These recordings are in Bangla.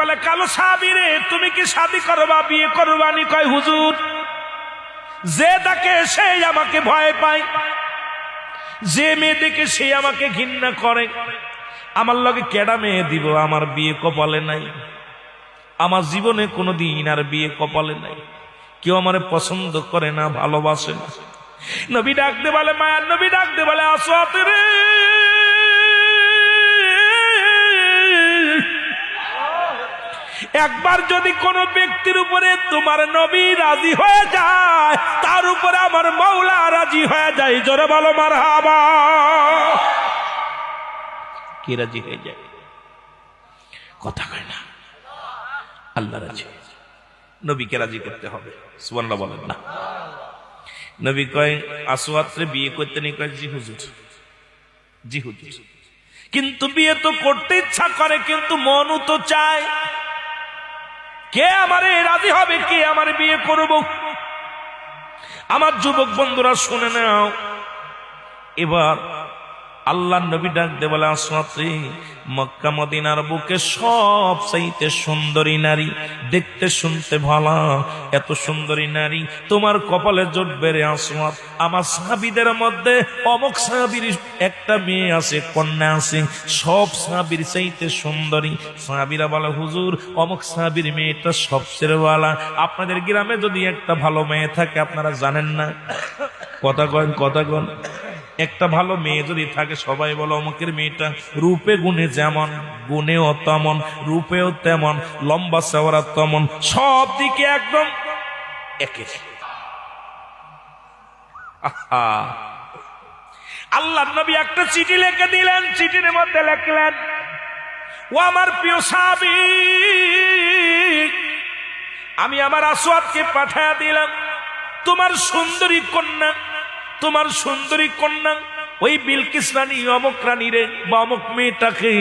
বলে, কালো সাহাবী রে, তুমি কি শাদী করবা, বিয়ে করবা? নি কয়, হুজুর, যে দেখে সেই আমাকে ভয় পায়, যে মেয়ে দেখে সে আমাকে ঘৃণা করে। আমার লগে কেডা মেয়ে দিব? আমার বিয়ে কপালে নাই, আমার জীবনে কোনোদিন আর বিয়ে কপালে নাই। কেউ আমারে পছন্দ করে না, ভালোবাসে না। নবী ডাকতে বলে, মায়ার নবী ডাকতে বলে, আসওয়াত রে, একবার যদি কোন ব্যক্তির উপরে তোমার নবী রাজি হয়ে যায়, তার উপরে আমার মাওলা রাজি হয়ে যায়। জোরে বলো মারহাবা। কি রাজি হয়ে যায়? কথা কয় না। আল্লাহ রাজি, নবীকে রাজি করতে হবে। সুবহানাল্লাহ বলেন না। নবী কয়, আসওয়াতরে বিয়ে করতে নি? কয়, জি হুজুর, জি হুজুর। কিন্তু বিয়ে তো করতে ইচ্ছা করে, কিন্তু মনও তো চায়। কে আমারে রাজি হবে, কে আমার বিয়ে করব? আমার যুবক বন্ধুরা শুনে নাও, এবার আল্লাহ নবী ডাক দে বলে, আসওয়াত রে, মক্কা মদিনার বুকে সব চাইতে সুন্দরী নারী, দেখতে শুনতে ভালো, এত সুন্দরী নারী তোমার কপালে জুটবে রে আসওয়াত। আমার সাহাবীদের মধ্যে অমুক সাহাবীর একটা মেয়ে আছে, কন্যা আছে, সব সাহাবীর চাইতে সুন্দরী। সাহাবীরা বলে, হুজুর, অমুক সাহাবীর মেয়েটা সবচেয়ে ভালো। আপনাদের গ্রামে যদি একটা ভালো মেয়ে থাকে, আপনারা জানেন না? কথা কন, কথা কন। একটা ভালো মেয়ে যদি থাকে, সবাই বলো অমুকের মেয়েটা রূপে গুণে যেমন, গুণেও তেমন, রূপেও তেমন, লম্বা চওড়া তেমন, সব দিকে একদম একে। আল্লাহ নবী একটা চিঠি লিখে দিলেন। চিঠির মধ্যে লিখলেন, ও আমার প্রিয় সাহাবী, আমি আমার আসওয়াতকে পাঠিয়ে দিলাম তোমার সুন্দরী কন্যা, তোমার সুন্দরী কন্যা ওই বিলকিস রানী, অমুক রানী রে বা অমুক মেয়েটাকে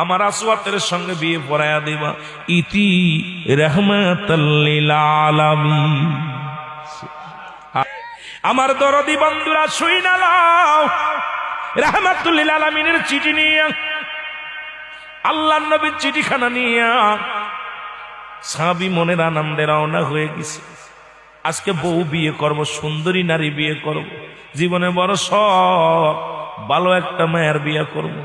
আমার আসওয়াতের সঙ্গে বিয়ে পড়ায়া দিবা। ইতি রাহমাতাল লিল আলামিন। আমার দরদি বন্ধুরা শুইনা লাও, রাহমাতুল লিল আলামিনের চিঠি নিয়ে, আল্লাহর নবীর চিঠিখানা নিয়ে সাহাবী মনের আনন্দে রওনা হয়ে গেছে। আজকে বউ বিয়ে করব, সুন্দরী নারী বিয়ে করব, জীবনে বড় শখ, ভালো একটা মায়ের বিয়ে করব।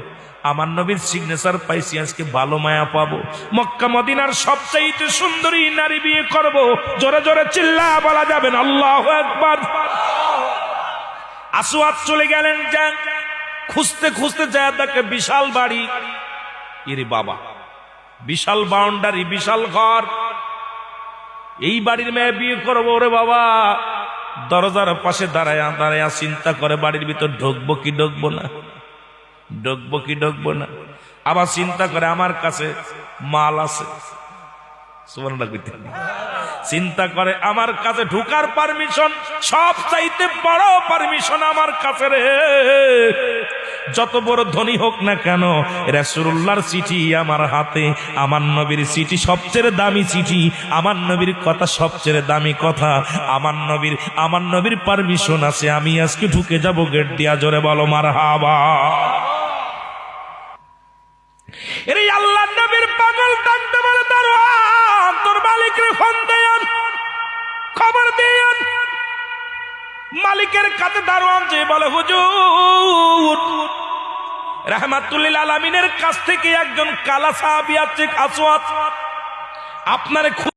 আমার নবীর সিগনেচার পাইছি, আজকে ভালো মায়া পাবো। মক্কা মদিনার সবচাইতে সুন্দরী নারী বিয়ে করব। জোরে জোরে চিল্লা বলা যাবেন আল্লাহু আকবার। আসওয়াত চলে গেলেন, যান খুঁজতে খুঁজতে যায় দেখে বিশাল বাড়ি। এরে বাবা, বিশাল বাউন্ডারি, বিশাল ঘর, এই বাড়ির মেয়ে বিয়ে করবো। ওরে বাবা, দরজার পাশে দাঁড়ায়া দাঁড়ায়া চিন্তা করে, বাড়ির ভিতর ঢুকবো কি ঢুকবো না, ঢুকবো কি ঢুকবো না। আবার চিন্তা করে, আমার কাছে মাল আছে। চিন্তা করে, আমার কাছে ঢুকার পারমিশন, সব চাইতে বড় পারমিশন আমার কাছে রে। যত বড় ধনী হোক না কেন, রাসূলুল্লাহর চিঠি আমার হাতে, আমার নবীর চিঠি সবচেয়ে দামি চিঠি, আমার নবীর কথা সবচেয়ে দামি কথা, আমার নবীর পারমিশন আছে, আমি আজকে ঢুকে যাব গেট দিয়া। জোরে বলো মারহাবা। এর আল্লাহর নবীর পাগল ডাকতে বলে, দারোয়ান, তোর মালিকের ফোন দেন, খবর দেন। মালিকের কাছে দারোয়ান যে বলে, হুজুর, রাহমাতুল লিল আলামিনের কাছ থেকে একজন কালা সাহাবী আছে, আসওয়াত, আপনারে